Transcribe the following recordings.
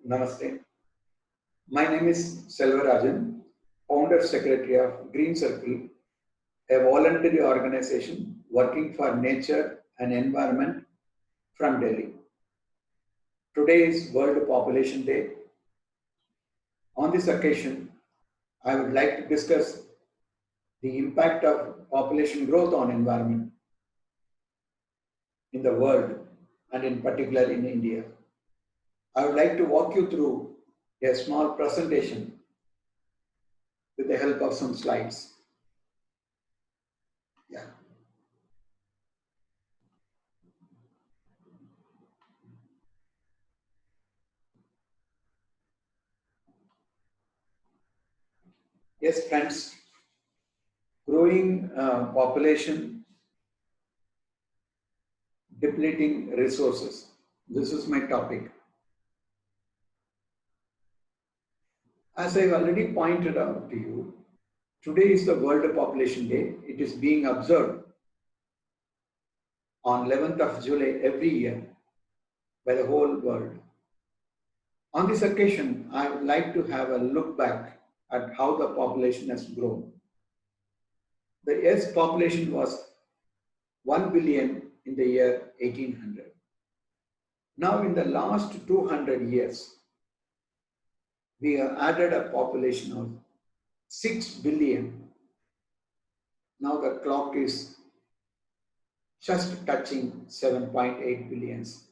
Namaste. My name is Selvarajan, founder secretary of Green Circle, a voluntary organization working for nature and environment from Delhi. Today is World Population Day. On this occasion, I would like to discuss the impact of population growth on environment in the world and in particular in India. I would like to walk you through a small presentation with the help of some slides. Yeah. Yes, friends, growing population, depleting resources. This is my topic. As I already pointed out to you, today is the World Population Day. It is being observed on 11th of July every year by the whole world. On this occasion, I would like to have a look back at how the population has grown. The Earth's population was 1 billion in the year 1800. Now, in the last 200 years, we have added a population of 6 billion. Now the clock is just touching 7.8 billions.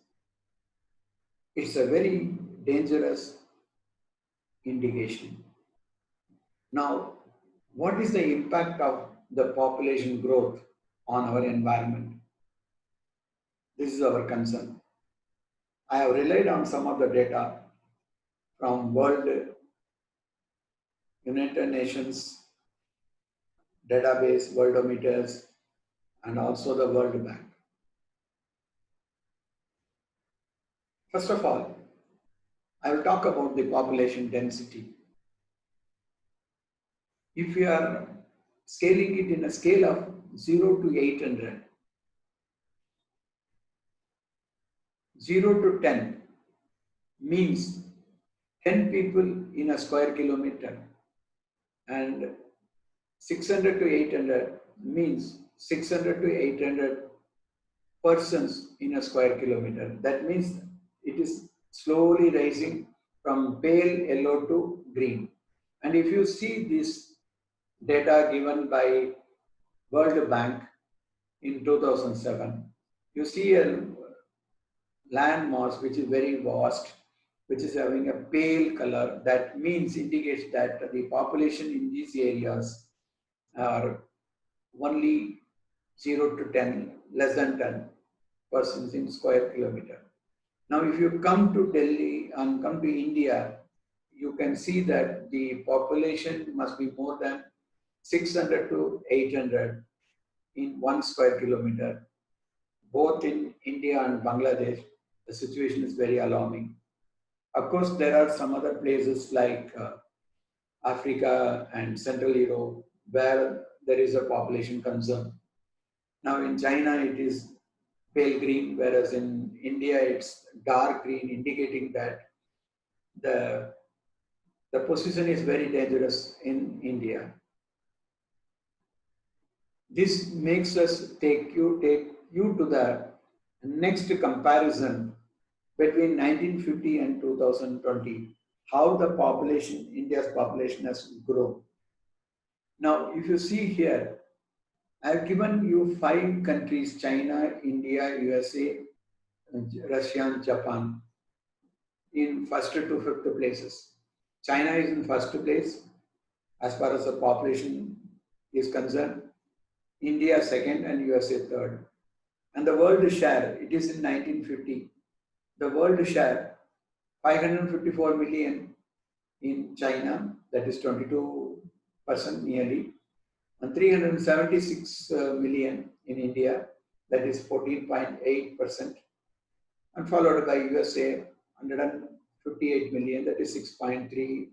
It's a very dangerous indication. Now, what is the impact of the population growth on our environment? This is our concern. I have relied on some of the data from World United Nations database, Worldometers, and also the World Bank. First of all, I will talk about the population density. If we are scaling it in a scale of 0 to 800, 0 to 10 means 10 people in a square kilometer, and 600 to 800 means 600 to 800 persons in a square kilometer. That means it is slowly rising from pale yellow to green. And if you see this data given by World Bank in 2007, you see a land mass which is very vast, which is having a pale color. That indicates that the population in these areas are only 0 to 10, less than 10 persons in square kilometer. Now, if you come to Delhi and come to India, you can see that the population must be more than 600 to 800 in 1 square kilometer. Both in India and Bangladesh, the situation is very alarming. Of course, there are some other places like Africa and Central Europe where there is a population concern. Now in China, it is pale green, whereas in India, it's dark green, indicating that the position is very dangerous in India. This makes us take you to the next comparison between 1950 and 2020, how the population, India's population has grown. Now, if you see here, I've given you 5 countries: China, India, USA, Russia, and Japan, in first to 5th places. China is in first place as far as the population is concerned, India second, and USA third. And the world share, it is in 1950. The world share, 554 million in China, that is 22% nearly, and 376 million in India, that is 14.8%, and followed by USA, 158 million, that is 6.3%.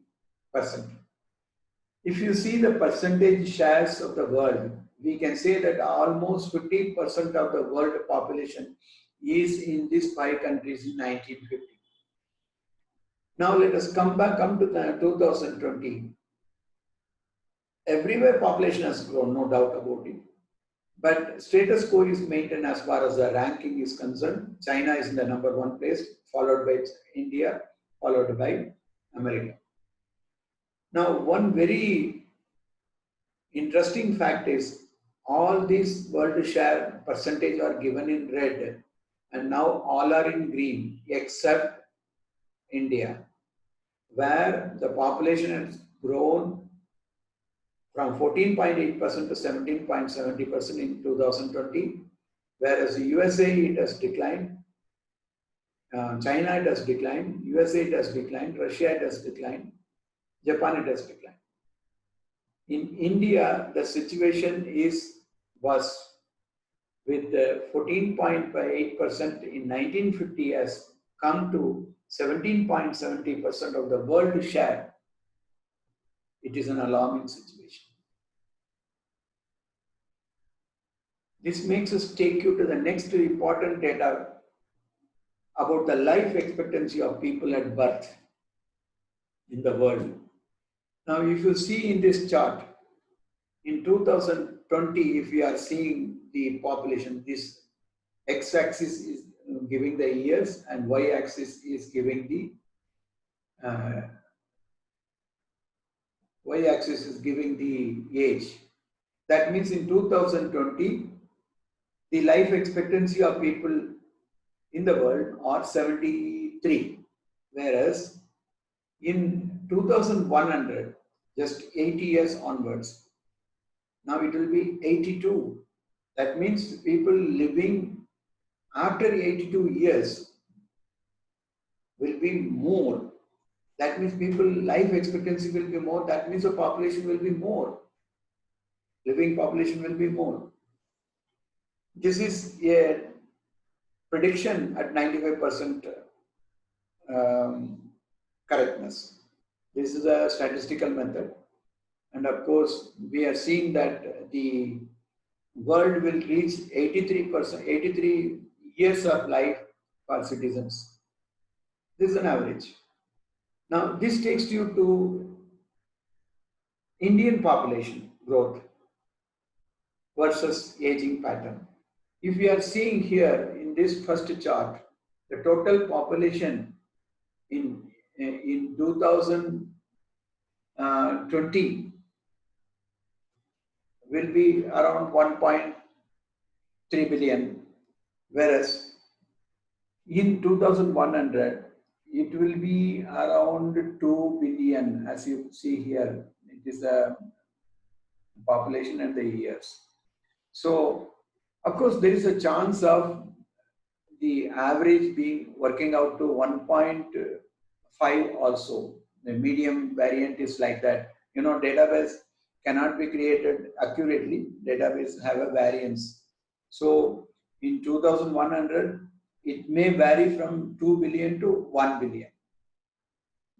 If you see the percentage shares of the world, we can say that almost 50% of the world population is in these 5 countries in 1950. Now let us come to the 2020. Everywhere population has grown, no doubt about it. But status quo is maintained as far as the ranking is concerned. China is in the number one place, followed by India, followed by America. Now, one very interesting fact is all these world share percentage are given in red, and now all are in green except India, where the population has grown from 14.8% to 17.70% in 2020, whereas USA it has declined, China it has declined, USA it has declined, Russia it has declined, Japan it has declined. In India, the situation is worse, with 14.8% in 1950 has come to 17.70% of the world share. It is an alarming situation. This makes us take you to the next important data about the life expectancy of people at birth in the world. Now, if you see in this chart, in 2020, if we are seeing the population, this x-axis is giving the years and y-axis is giving the age. That means in 2020, the life expectancy of people in the world are 73, whereas in 2100, just 80 years onwards, now it will be 82. That means people living after 82 years will be more. That means people life expectancy will be more. That means the population will be more. Living population will be more. This is a prediction at 95% correctness. This is a statistical method. And of course, we are seeing that the world will reach 83%, 83 years of life for citizens. This is an average. Now, this takes you to Indian population growth versus aging pattern. If we are seeing here in this first chart, the total population in 2020 will be around 1.3 billion, whereas in 2100 it will be around 2 billion. As you see here, it is the population and the years. So, of course, there is a chance of the average being working out to 1.5 also. The medium variant is like that. You know, database cannot be created accurately. Database have a variance. So, in 2100, it may vary from 2 billion to 1 billion.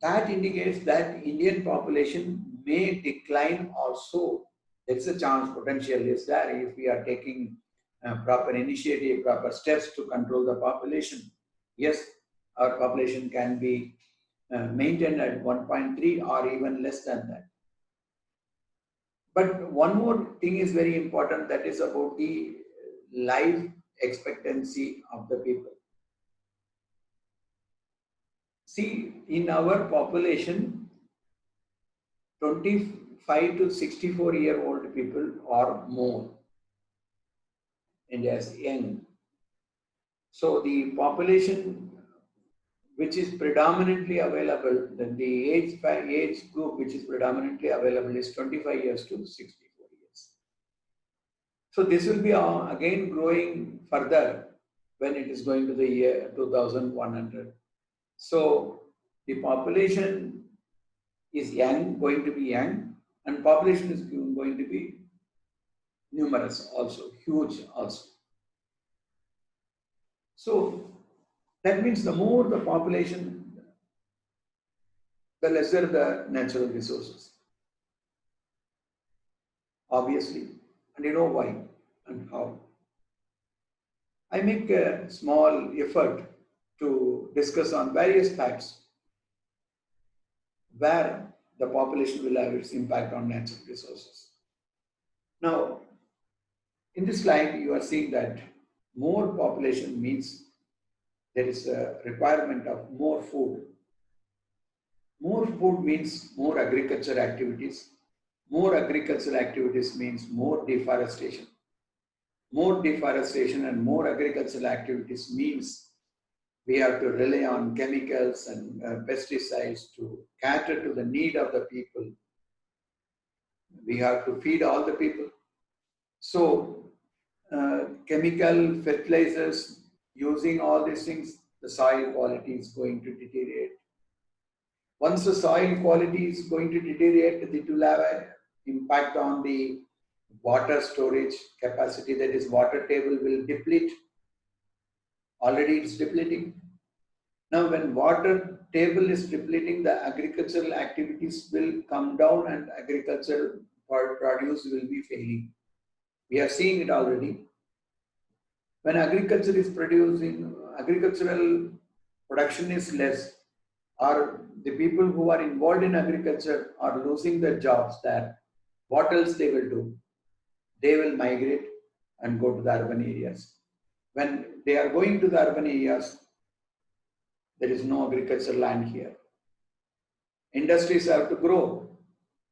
That indicates that Indian population may decline also. There is a chance, potential is there if we are taking proper initiative, proper steps to control the population. Yes, our population can be maintained at 1.3 or even less than that. But one more thing is very important, that is about the life expectancy of the people. See, in our population, 25 to 64-year-old people are more. India is young. So the population which is predominantly available, then the age group which is predominantly available is 25 years to 64 years. So this will be again growing further when it is going to the year 2100. So the population is young, going to be young, and population is going to be numerous also, huge also. So that means the more the population, the lesser the natural resources. Obviously, and you know why and how. I make a small effort to discuss on various facts where the population will have its impact on natural resources. Now, in this slide, you are seeing that more population means there is a requirement of more food. More food means more agricultural activities. More agricultural activities means more deforestation. More deforestation and more agricultural activities means we have to rely on chemicals and pesticides to cater to the need of the people. We have to feed all the people. So, chemical fertilizers, using all these things, the soil quality is going to deteriorate. Once the soil quality is going to deteriorate, it will have an impact on the water storage capacity, that is, water table will deplete. Already it's depleting. Now, when water table is depleting, the agricultural activities will come down and agricultural produce will be failing. We are seeing it already. When agriculture is producing, agricultural production is less, or the people who are involved in agriculture are losing their jobs there, what else they will do? They will migrate and go to the urban areas. When they are going to the urban areas, there is no agricultural land here. Industries have to grow.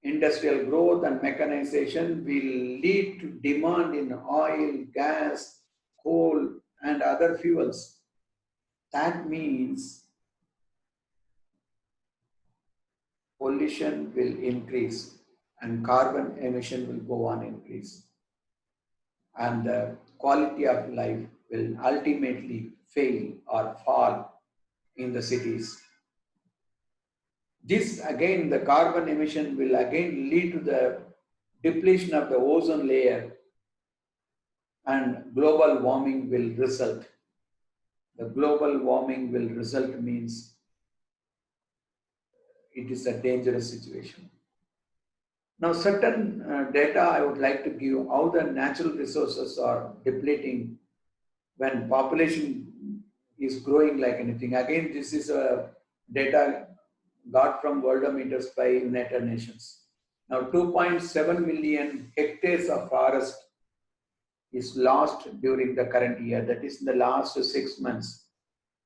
Industrial growth and mechanization will lead to demand in oil, gas, coal, and other fuels. That means pollution will increase and carbon emission will go on increase. And the quality of life will ultimately fail or fall in the cities. This again, the carbon emission will again lead to the depletion of the ozone layer and global warming will result. The global warming will result means it is a dangerous situation. Now, certain data I would like to give how the natural resources are depleting when population is growing like anything. Again, this is a data got from Worldometers by United Nations. Now, 2.7 million hectares of forest is lost during the current year. That is in the last 6 months.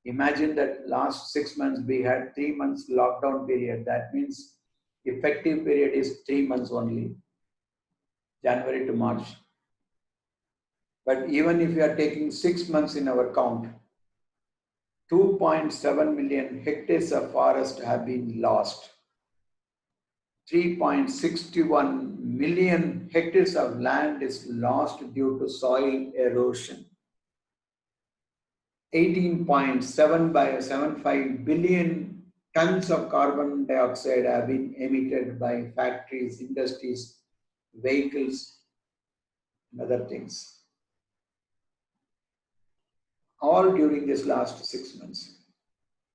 Imagine that last 6 months we had 3 months lockdown period. That means effective period is 3 months only, January to March. But even if we are taking 6 months in our count, 2.7 million hectares of forest have been lost. 3.61 million hectares of land is lost due to soil erosion. 18.75 billion tons of carbon dioxide have been emitted by factories, industries, vehicles, and other things. All during this last 6 months.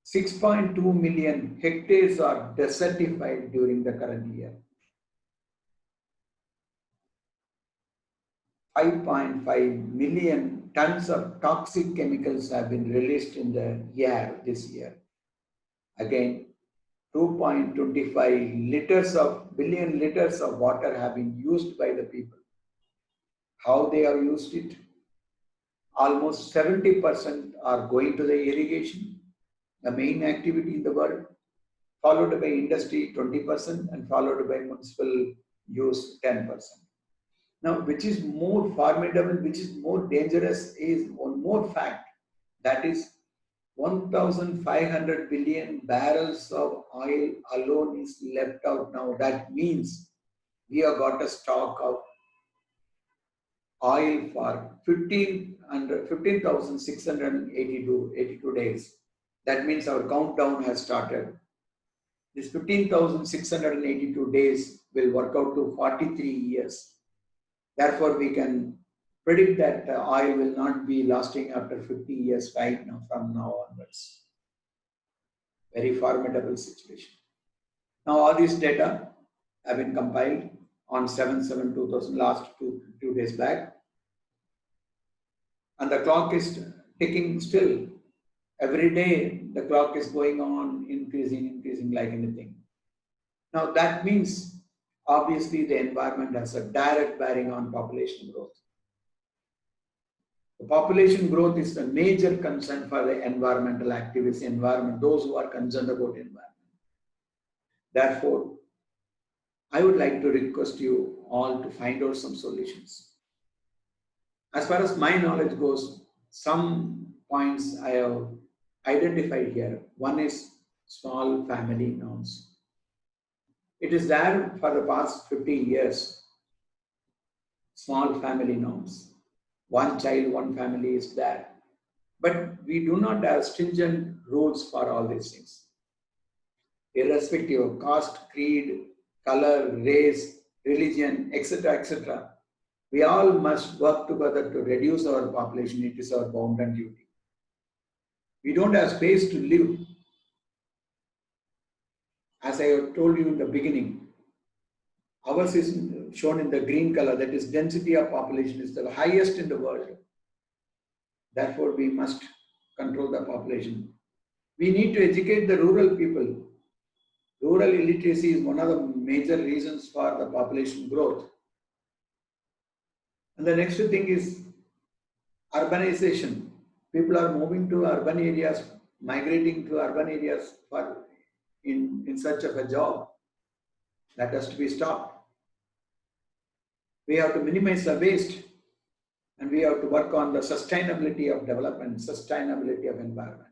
6.2 million hectares are desertified during the current year. 5.5 million tons of toxic chemicals have been released in the air this year. Again, 2.25 billion liters of water have been used by the people. How they have used it? Almost 70% are going to the irrigation, the main activity in the world, followed by industry 20% and followed by municipal use 10%. Now, which is more formidable, which is more dangerous is one more fact, that is 1,500 billion barrels of oil alone is left out now. That means we have got a stock of oil for 15,682 days. That means our countdown has started. This 15,682 days will work out to 43 years. Therefore, we can predict that oil will not be lasting after 50 years right now from now onwards. Very formidable situation. Now, all these data have been compiled on 7/7/2000, last two days back. And the clock is ticking still. Every day, the clock is going on, increasing like anything. Now that means obviously the environment has a direct bearing on population growth. The population growth is the major concern for the environmental activists, those who are concerned about environment. Therefore, I would like to request you all to find out some solutions. As far as my knowledge goes, some points I have identified here. One is small family norms. It is there for the past 15 years. Small family norms. One child, one family is there. But we do not have stringent rules for all these things. Irrespective of caste, creed, color, race, religion, etc., etc., we all must work together to reduce our population. It is our bounden duty. We don't have space to live. As I have told you in the beginning, ours is shown in the green color, that is density of population is the highest in the world. Therefore, we must control the population. We need to educate the rural people. Rural illiteracy is one of the major reasons for the population growth. And the next thing is urbanization. People are moving to urban areas, migrating to urban areas in search of a job. That has to be stopped. We have to minimize the waste, and we have to work on the sustainability of development, sustainability of environment.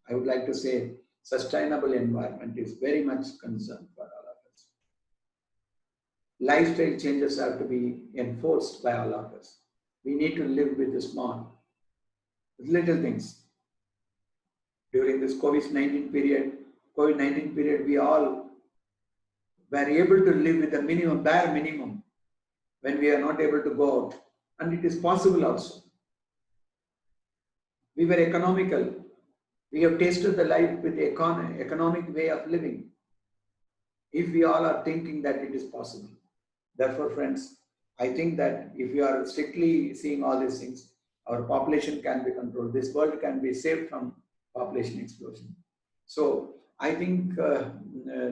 I would like to say sustainable environment is very much concern for all of us. Lifestyle changes have to be enforced by all of us. We need to live with the small, with little things. During this COVID-19 period, we all were able to live with the minimum, bare minimum, when we are not able to go out. And it is possible also. We were economical. We have tasted the life with the economic way of living. If we all are thinking that it is possible. Therefore, friends, I think that if we are strictly seeing all these things, our population can be controlled. This world can be saved from population explosion. So I think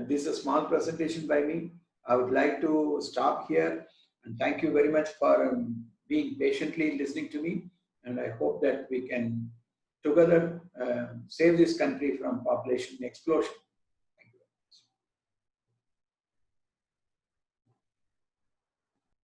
this is a small presentation by me. I would like to stop here, and thank you very much for being patiently listening to me. And I hope that we can together save this country from population explosion.